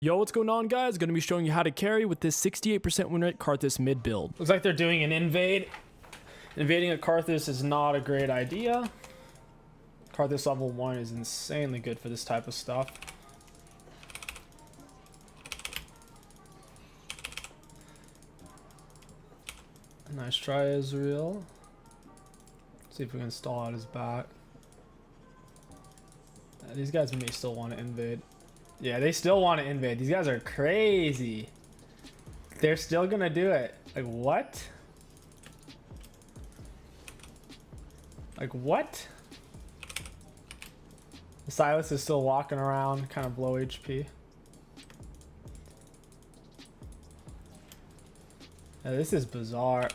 Yo, what's going on, guys? Gonna be showing you how to carry with this 68% win rate Karthus mid build. Looks like they're doing an invade. Invading a Karthus is not a great idea. Karthus level 1 is insanely good for this type of stuff. Nice try, Israel. See if we can stall out his back. These guys may still want to invade. Yeah, they still want to invade. These guys are crazy. They're still gonna do it. Like, what? Like, what? The Silas is still walking around, kind of low HP. Yeah, this is bizarre.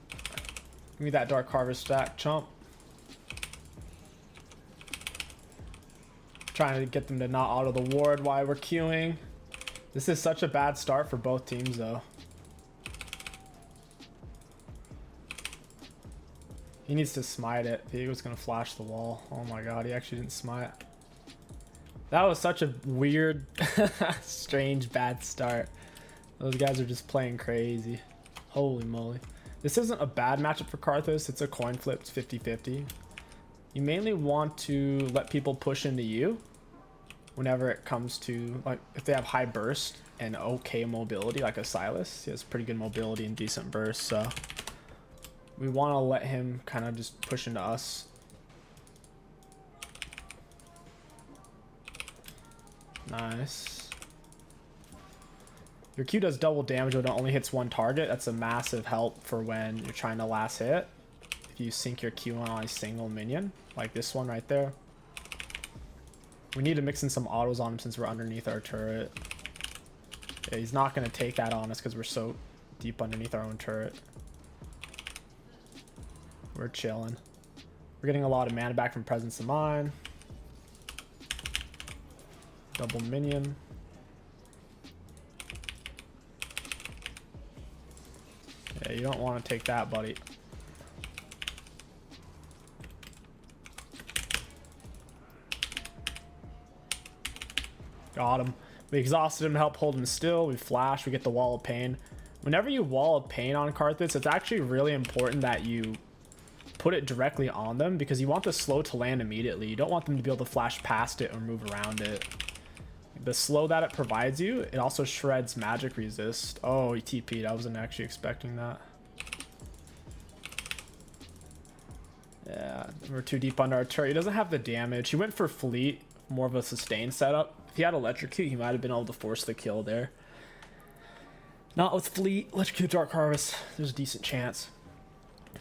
Give me that Dark Harvest stack, chump. Trying to get them to not auto the ward while we're queuing. This is such a bad start for both teams, though. He needs to smite it. Diego's gonna flash the wall. Oh my god, he actually didn't smite. That was such a weird, strange, bad start. Those guys are just playing crazy. Holy moly. This isn't a bad matchup for Karthus. It's a coin flip. It's 50-50. You mainly want to let people push into you whenever it comes to, like, if they have high burst and okay mobility, like a Silas. He has pretty good mobility and decent burst, so we want to let him kind of just push into us. Nice. Your Q does double damage, but it only hits one target. That's a massive help for when you're trying to last hit. If you sync your Q on a single minion, like this one right there. We need to mix in some autos on him since we're underneath our turret. Yeah, he's not going to take that on us because we're so deep underneath our own turret. We're chilling. We're getting a lot of mana back from Presence of Mind. Double minion. Yeah, you don't want to take that, buddy. Got him. We exhausted him to help hold him still. We flash. We get the Wall of Pain. Whenever you Wall of Pain on Karthus, it's actually really important that you put it directly on them because you want the slow to land immediately. You don't want them to be able to flash past it or move around it. The slow that it provides you, it also shreds magic resist. Oh, he TP'd. I wasn't actually expecting that. Yeah, we're too deep under our turret. He doesn't have the damage. He went for Fleet, more of a sustained setup. If he had Electrocute, he might have been able to force the kill there. Not with Fleet. Electrocute Dark Harvest. There's a decent chance.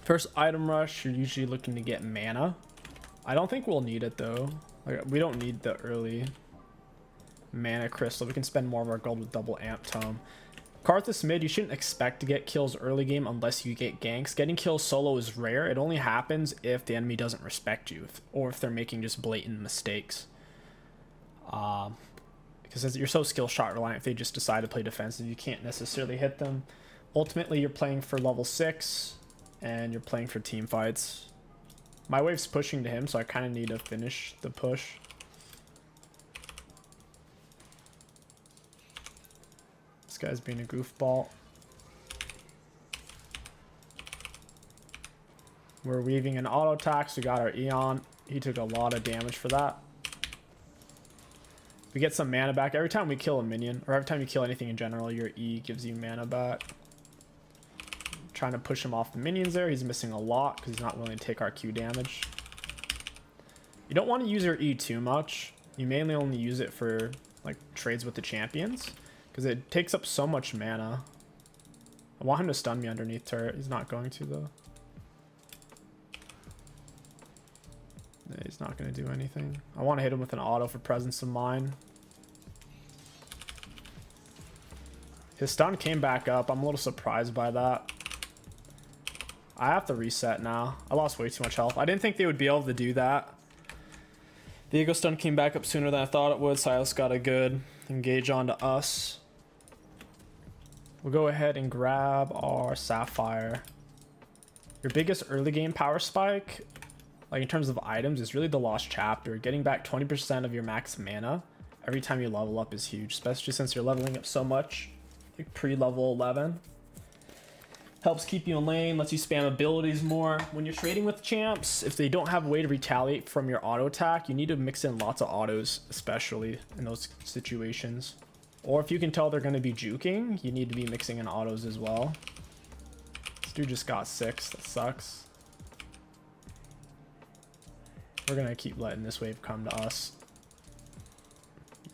First item rush, you're usually looking to get mana. I don't think we'll need it, though. Like, we don't need the early mana crystal. We can spend more of our gold with double amp tome. Karthus mid, you shouldn't expect to get kills early game unless you get ganks. Getting kills solo is rare. It only happens if the enemy doesn't respect you, or if they're making just blatant mistakes. Because you're so skill shot reliant, if they just decide to play defensive, you can't necessarily hit them. Ultimately, you're playing for level 6, and you're playing for team fights. My wave's pushing to him, so I kind of need to finish the push. This guy's being a goofball. We're weaving an auto attacks. We got our Eon. He took a lot of damage for that. We get some mana back every time we kill a minion, or every time you kill anything in general. Your E gives you mana back. Trying to push him off the minions there. He's missing a lot because he's not willing to take our Q damage. You don't want to use your E too much. You mainly only use it for like trades with the champions because it takes up so much mana. I want him to stun me underneath turret. He's not going to, though. Yeah, he's not going to do anything. I want to hit him with an auto for Presence of Mind. His stun came back up. I'm a little surprised by that. I have to reset now. I lost way too much health. I didn't think they would be able to do that. The Ego stun came back up sooner than I thought it would. Silas got a good engage onto us. We'll go ahead and grab our Sapphire. Your biggest early game power spike, like in terms of items, is really the Lost Chapter. Getting back 20% of your max mana every time you level up is huge, especially since you're leveling up so much. Like pre-level 11. Helps keep you in lane, lets you spam abilities more. When you're trading with champs, if they don't have a way to retaliate from your auto attack, you need to mix in lots of autos, especially in those situations. Or if you can tell they're going to be juking, you need to be mixing in autos as well. This dude just got 6, that sucks. We're going to keep letting this wave come to us.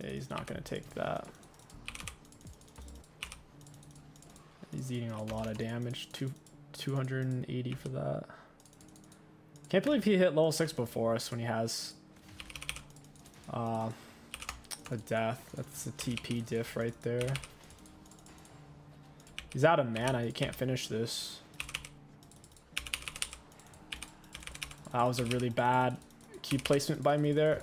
Yeah, he's not going to take that. He's eating a lot of damage. 280 for that. Can't believe he hit level 6 before us when he has a death. That's a TP diff right there. He's out of mana. He can't finish this. That was a really bad key placement by me there.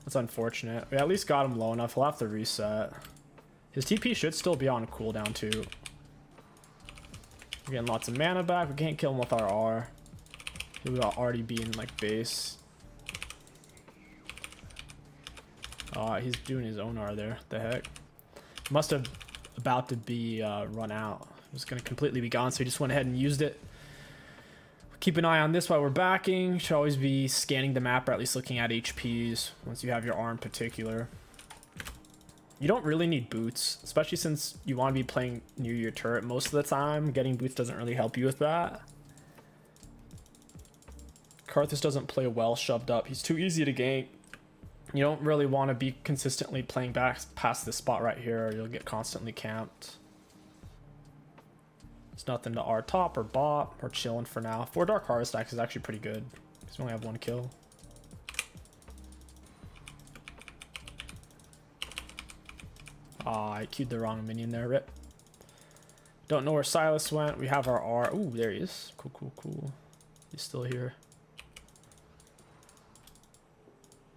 That's unfortunate. We at least got him low enough. He'll have to reset. His TP should still be on cooldown too. We're getting lots of mana back. We can't kill him with our R. He would already be in like base. He's doing his own R there. What the heck? Must have about to be run out. It was going to completely be gone, so he just went ahead and used it. Keep an eye on this while we're backing. Should always be scanning the map or at least looking at HPs once you have your R in particular. You don't really need boots, especially since you want to be playing near your turret most of the time. Getting boots doesn't really help you with that. Karthus doesn't play well shoved up. He's too easy to gank. You don't really want to be consistently playing back past this spot right here or you'll get constantly camped. There's nothing to R top or bot. We're chilling for now. 4 Dark Harvest stacks is actually pretty good because we only have 1 kill. I queued the wrong minion there, rip. Don't know where Silas went. We have our R. Ooh, there he is. Cool, cool, cool. He's still here.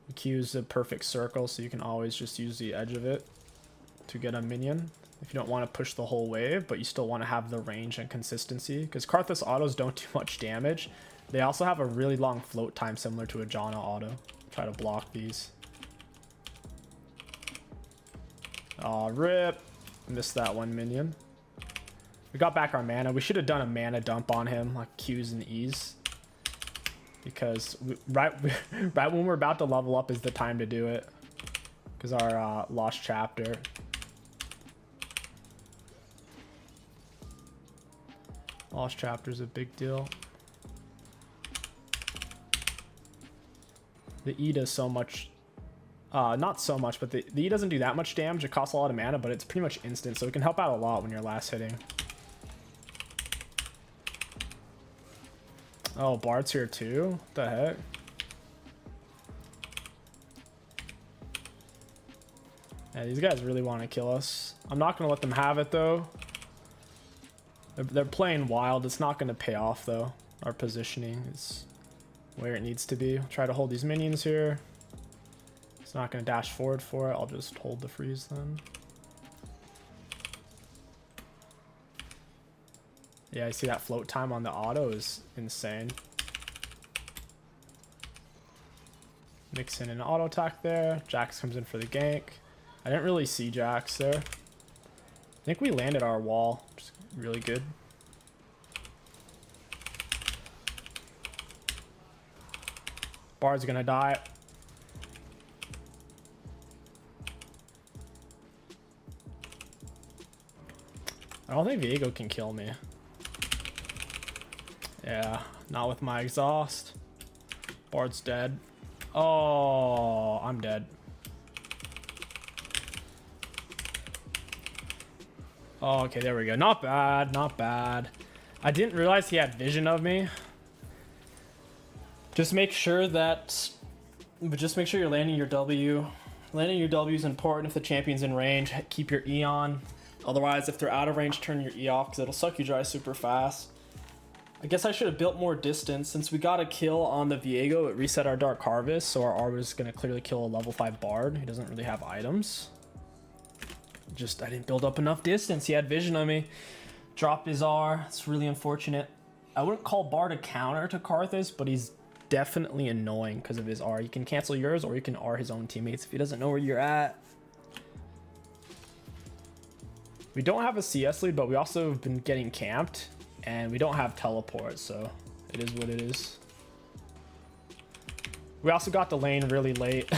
The Q is a perfect circle, so you can always just use the edge of it to get a minion. If you don't want to push the whole wave, but you still want to have the range and consistency. Because Karthus autos don't do much damage. They also have a really long float time similar to a Janna auto. Try to block these. Aw, rip. Missed that one minion. We got back our mana. We should have done a mana dump on him, like Q's and E's. Because right when we're about to level up is the time to do it. Because our lost chapter. Lost chapter is a big deal. The E does so much. Not so much, but the E doesn't do that much damage. It costs a lot of mana, but it's pretty much instant, so it can help out a lot when you're last hitting. Oh, Bard's here too? What the heck? Yeah, these guys really want to kill us. I'm not going to let them have it, though. They're playing wild. It's not going to pay off, though. Our positioning is where it needs to be. Try to hold these minions here. It's not going to dash forward for it. I'll just hold the freeze then. Yeah, I see that float time on the auto is insane. Mix in an auto attack there. Jax comes in for the gank. I didn't really see Jax there. I think we landed our wall, which is really good. Bard's gonna die. I don't think Viego can kill me. Yeah, not with my exhaust. Bard's dead. Oh, I'm dead. Oh, okay, there we go. Not bad, not bad. I didn't realize he had vision of me. Just make sure that... But just make sure you're landing your W. Landing your W is important if the champion's in range. Keep your E on. Otherwise, if they're out of range, turn your E off because it'll suck you dry super fast. I guess I should have built more distance. Since we got a kill on the Viego, it reset our Dark Harvest, so our R was going to clearly kill a level 5 Bard. He doesn't really have items. I didn't build up enough distance. He had vision on me. Dropped his R. It's really unfortunate. I wouldn't call Bard a counter to Karthus, but he's definitely annoying because of his R. He can cancel yours or he can R his own teammates if he doesn't know where you're at. We don't have a CS lead, but we also have been getting camped, and we don't have teleport, so it is what it is. We also got the lane really late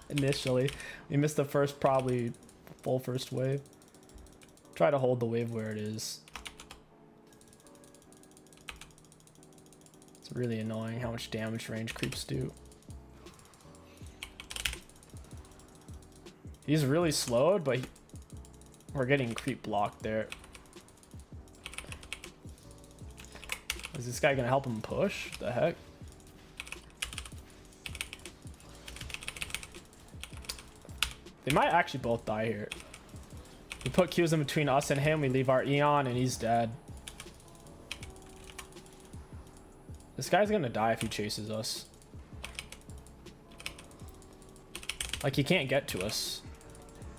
initially. We missed the first, probably full first wave. Try to hold the wave where it is. It's really annoying how much damage range creeps do. He's really slowed, but we're getting creep blocked there. Is this guy gonna help him push? What the heck? They might actually both die here. We put Qs in between us and him. We leave our Eon and he's dead. This guy's gonna die if he chases us. Like, he can't get to us.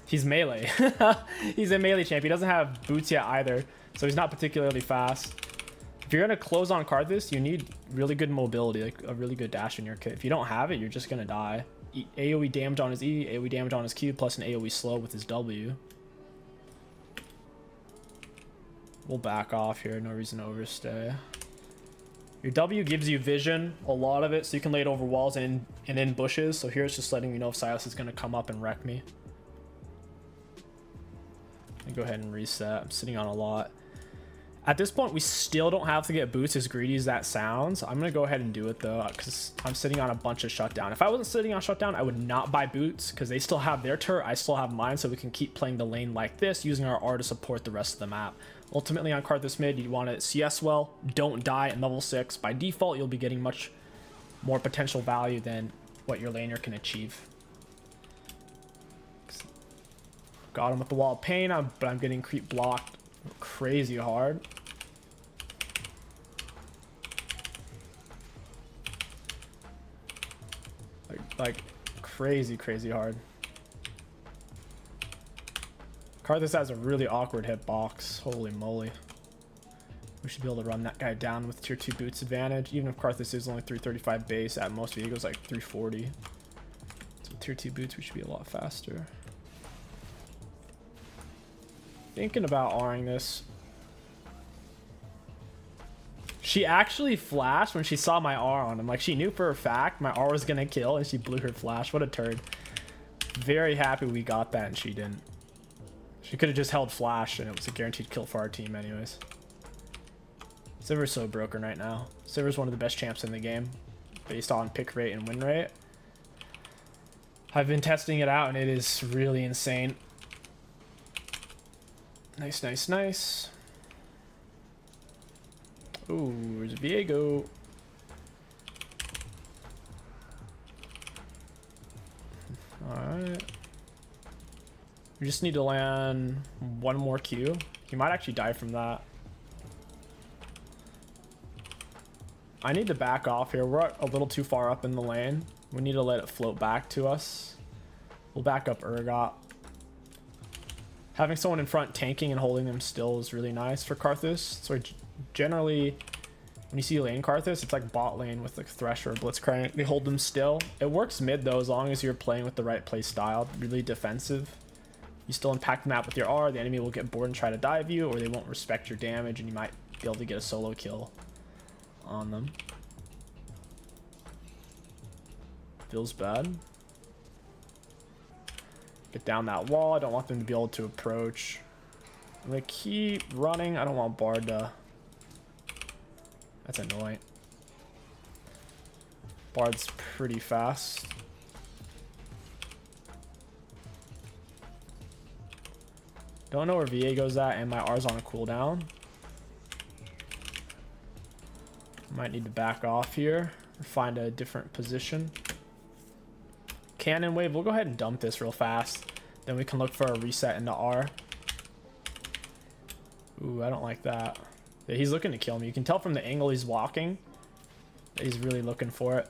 He's melee. He's a melee champ. He doesn't have boots yet either, so he's not particularly fast. If you're gonna close on Karthus, you need really good mobility, like a really good dash in your kit. If you don't have it, you're just gonna die. AoE damage on his E, AoE damage on his Q, plus an AoE slow with his W. We'll back off here, no reason to overstay. Your W gives you vision, a lot of it, so you can lay it over walls and in bushes. So here it's just letting me know if Silas is gonna come up and wreck me. Let me go ahead and reset. I'm sitting on a lot. At this point, we still don't have to get boots, as greedy as that sounds. I'm gonna go ahead and do it though, because I'm sitting on a bunch of shutdown. If I wasn't sitting on shutdown, I would not buy boots, because they still have their turret, I still have mine, so we can keep playing the lane like this, using our R to support the rest of the map. Ultimately on Karthus mid, you want to CS well, don't die at level 6. By default, you'll be getting much more potential value than what your laner can achieve. Got him with the wall of pain, but I'm getting creep blocked crazy hard. Like crazy hard. Karthus has a really awkward hitbox. Holy moly. We should be able to run that guy down with tier 2 boots advantage. Even if Karthus is only 335 base, at most Viego's like 340. So with tier 2 boots, we should be a lot faster. Thinking about R'ing this. She actually flashed when she saw my R on him. Like, she knew for a fact my R was gonna kill, and she blew her flash. What a turd. Very happy we got that and she didn't. She could have just held flash and it was a guaranteed kill for our team anyways. Sivir's so broken right now. Sivir's one of the best champs in the game based on pick rate and win rate. I've been testing it out and it is really insane. Nice. Ooh, there's Viego. Alright. We just need to land one more Q. He might actually die from that. I need to back off here. We're a little too far up in the lane. We need to let it float back to us. We'll back up Urgot. Having someone in front tanking and holding them still is really nice for Karthus. So generally, when you see lane Karthus, it's like bot lane with like Thresh or Blitzcrank. They hold them still. It works mid though, as long as you're playing with the right play style. Really defensive. You still impact the map with your R, the enemy will get bored and try to dive you, or they won't respect your damage and you might be able to get a solo kill on them. Feels bad. Get down that wall. I don't want them to be able to approach. I'm gonna keep running. I don't want Bard to... That's annoying. Bard's pretty fast. Don't know where Viego's at, and my R's on a cooldown. Might need to back off here or find a different position. Cannon wave. We'll go ahead and dump this real fast. Then we can look for a reset into R. Ooh, I don't like that. Yeah, he's looking to kill me. You can tell from the angle he's walking that he's really looking for it.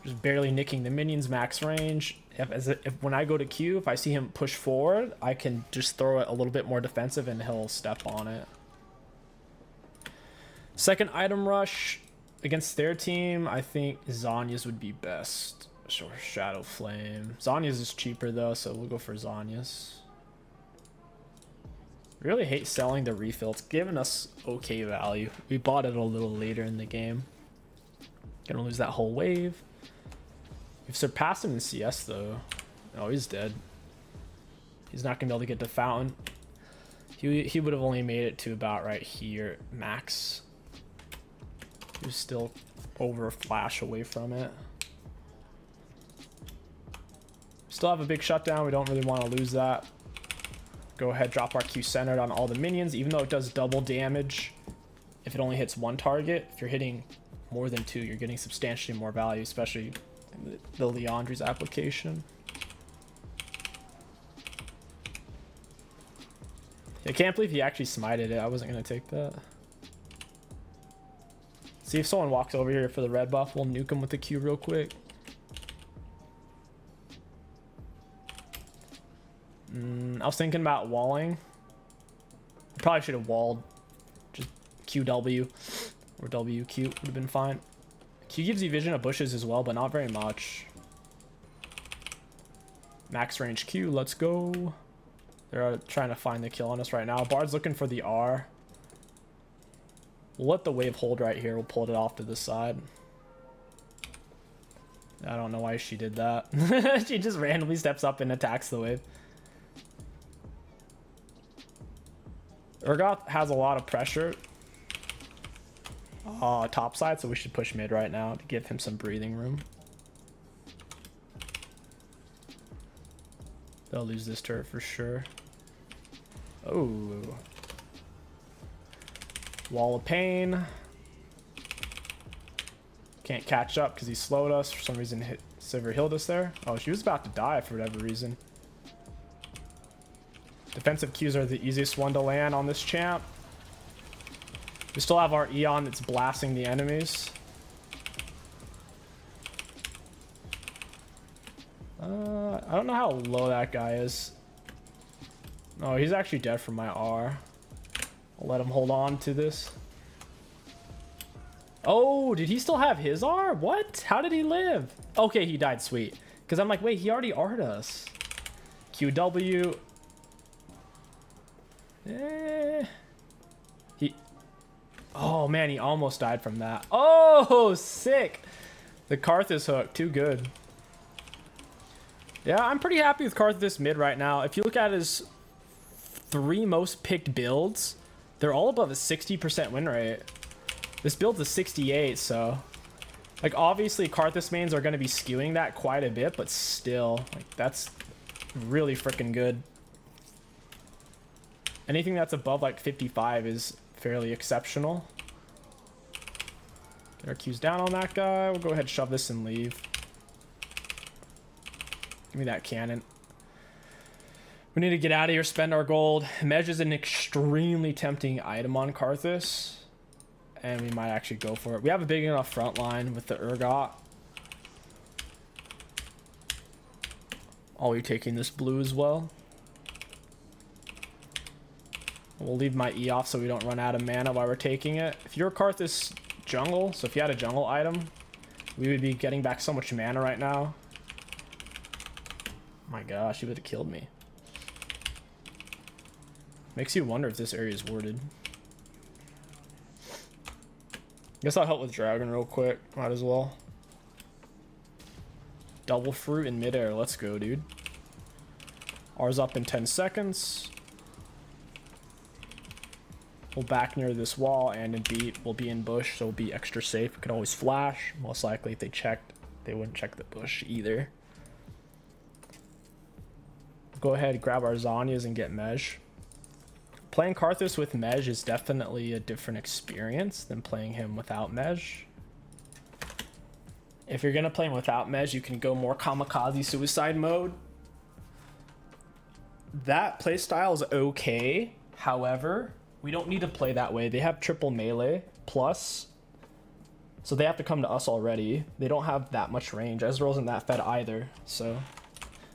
Just barely nicking the minions, max range. If when I go to Q, if I see him push forward, I can just throw it a little bit more defensive and he'll step on it. Second item rush against their team, I think Zhonya's would be best. Sure, Shadow Flame. Zhonya's is cheaper though, so we'll go for Zhonya's. Really hate selling the refill. It's giving us okay value. We bought it a little later in the game. Gonna lose that whole wave. We've surpassed him in CS though. Oh, he's dead. He's not gonna be able to get to Fountain. He would have only made it to about right here, max. He was still over a flash away from it. Still have a big shutdown. We don't really want to lose that. Go ahead, drop our Q centered on all the minions, even though it does double damage. If it only hits one target, if you're hitting more than two, you're getting substantially more value, especially in the Leandri's application. I can't believe he actually smited it. I wasn't going to take that. See if someone walks over here for the red buff. We'll nuke him with the Q real quick. I was thinking about walling. Probably should have walled. Just QW or WQ would have been fine. Q gives you vision of bushes as well, but not very much. Max range Q, let's go. They're trying to find the kill on us right now. Bard's looking for the R. We'll let the wave hold right here. We'll pull it off to the side. I don't know why she did that. She just randomly steps up and attacks the wave. Urgot has a lot of pressure top side, so we should push mid right now to give him some breathing room. They'll lose this turret for sure. Oh. Wall of Pain. Can't catch up because he slowed us. For some reason, Sivir healed us there. Oh, she was about to die for whatever reason. Defensive Qs are the easiest one to land on this champ. We still have our Eon that's blasting the enemies. I don't know how low that guy is. Oh, he's actually dead from my R. I'll let him hold on to this. Oh, did he still have his R? What? How did he live? Okay, he died. Sweet. Because I'm like, wait, he already R'd us. QW. Oh man, he almost died from that. Oh, sick. The Karthus hook, too good. Yeah, I'm pretty happy with Karthus mid right now. If you look at his 3 most picked builds, they're all above a 60% win rate. This build's a 68, so like obviously Karthus mains are going to be skewing that quite a bit, but still, like that's really freaking good. Anything that's above like 55 is fairly exceptional. Get our Qs down on that guy. We'll go ahead and shove this and leave. Give me that cannon. We need to get out of here, spend our gold. Mej is an extremely tempting item on Karthus, and we might actually go for it. We have a big enough front line with the Urgot. I'll be taking this blue as well. We'll leave my E off so we don't run out of mana while we're taking it. If you're a Karthus jungle, so if you had a jungle item, we would be getting back so much mana right now. Oh my gosh, he would have killed me. Makes you wonder if this area is warded. Guess I'll help with Dragon real quick. Might as well. Double fruit in midair. Let's go, dude. R's up in 10 seconds. We'll back near this wall, and in beat we'll be in bush, so we'll be extra safe. We could always flash. Most likely if they checked, they wouldn't check the bush either. Go ahead, grab our Zhonya's and get Mej. Playing Karthus with Mej is definitely a different experience than playing him without Mej. If you're gonna play him without Mej, you can go more kamikaze suicide mode. That playstyle is okay. However, we don't need to play that way. They have triple melee plus So they have to come to us already. They don't have that much range. Ezreal isn't that fed either. So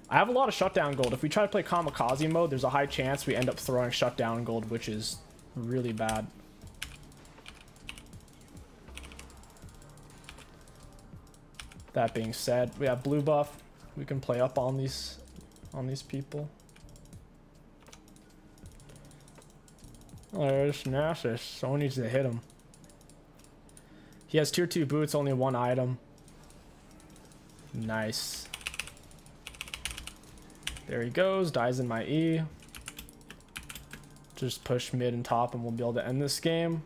I have a lot of shutdown gold. If we try to play kamikaze mode, there's a high chance we end up throwing shutdown gold, which is really bad. That being said, we have blue buff. We can play up on these people. Oh, there's Nasus. Someone needs to hit him. He has tier 2 boots, only 1 item. Nice. There he goes, dies in my E. Just push mid and top and we'll be able to end this game.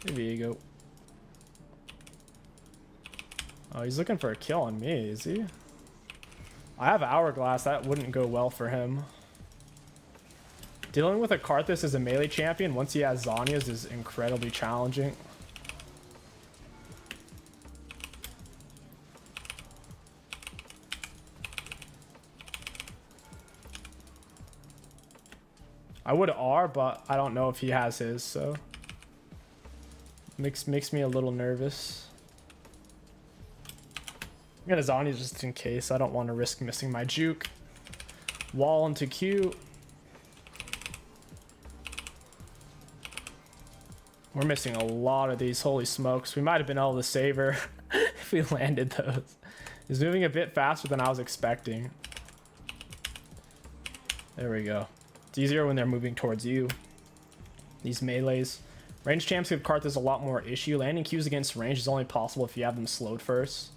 There you go. Oh, he's looking for a kill on me, is he? I have Hourglass, that wouldn't go well for him. Dealing with a Karthus as a melee champion, once he has Zhonya's, is incredibly challenging. I would R, but I don't know if he has his, so makes me a little nervous. I'm gonna Zhonya's just in case. I don't want to risk missing my juke. Wall into Q. We're missing a lot of these. Holy smokes. We might have been able to save her if we landed those. He's moving a bit faster than I was expecting. There we go. It's easier when they're moving towards you. These melees. Range champs give Karthus a lot more issue. Landing Qs against range is only possible if you have them slowed first.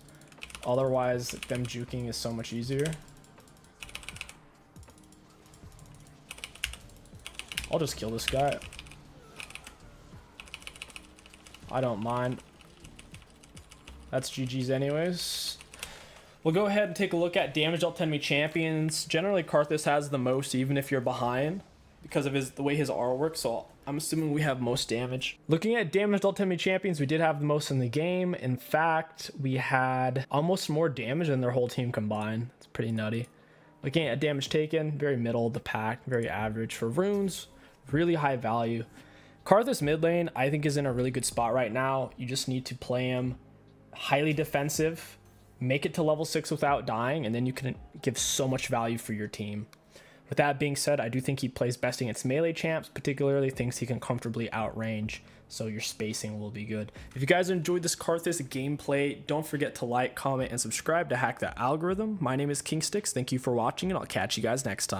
Otherwise, them juking is so much easier. I'll just kill this guy. I don't mind. That's GG's anyways. We'll go ahead and take a look at damage dealt to enemy champions. Generally, Karthus has the most, even if you're behind, because of the way his R works. So I'm assuming we have most damage. Looking at damage dealt to enemy champions, we did have the most in the game. In fact, we had almost more damage than their whole team combined. It's pretty nutty. Looking at damage taken, very middle of the pack, very average. For runes, really high value. Karthus mid lane, I think, is in a really good spot right now. You just need to play him highly defensive, make it to level 6 without dying, and then you can give so much value for your team. With that being said, I do think he plays best against melee champs, particularly things he can comfortably outrange, so your spacing will be good. If you guys enjoyed this Karthus gameplay, don't forget to like, comment, and subscribe to hack the algorithm. My name is 𝐒𝐋𝐿. Thank you for watching, and I'll catch you guys next time.